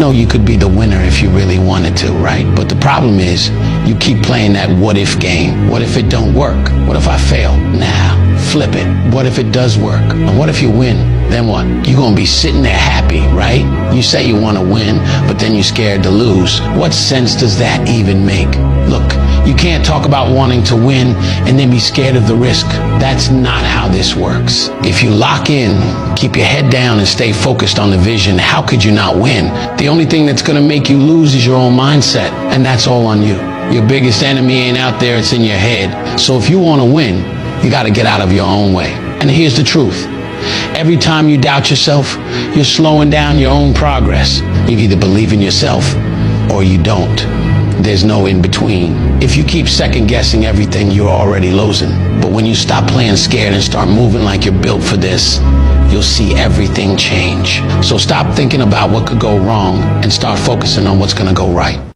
know you could be the winner if you really wanted to, right? But the problem is you keep playing that what if game. What if it don't work? What if I fail? Nah, flip it. What if it does work? And what if you win? Then what? You're gonna be sitting there happy, right? You say you wanna win, but then you're scared to lose. What sense does that even make? Look, you can't talk about wanting to win and then be scared of the risk. That's not how this works. If you lock in, keep your head down and stay focused on the vision, how could you not win? The only thing that's gonna make you lose is your own mindset, and that's all on you. Your biggest enemy ain't out there, it's in your head. So if you wanna win, you gotta get out of your own way. And here's the truth. Every time you doubt yourself, you're slowing down your own progress. You either believe in yourself or you don't. There's no in between. If you keep second guessing everything, you're already losing. But when you stop playing scared and start moving like you're built for this, you'll see everything change. So stop thinking about what could go wrong and start focusing on what's gonna go right.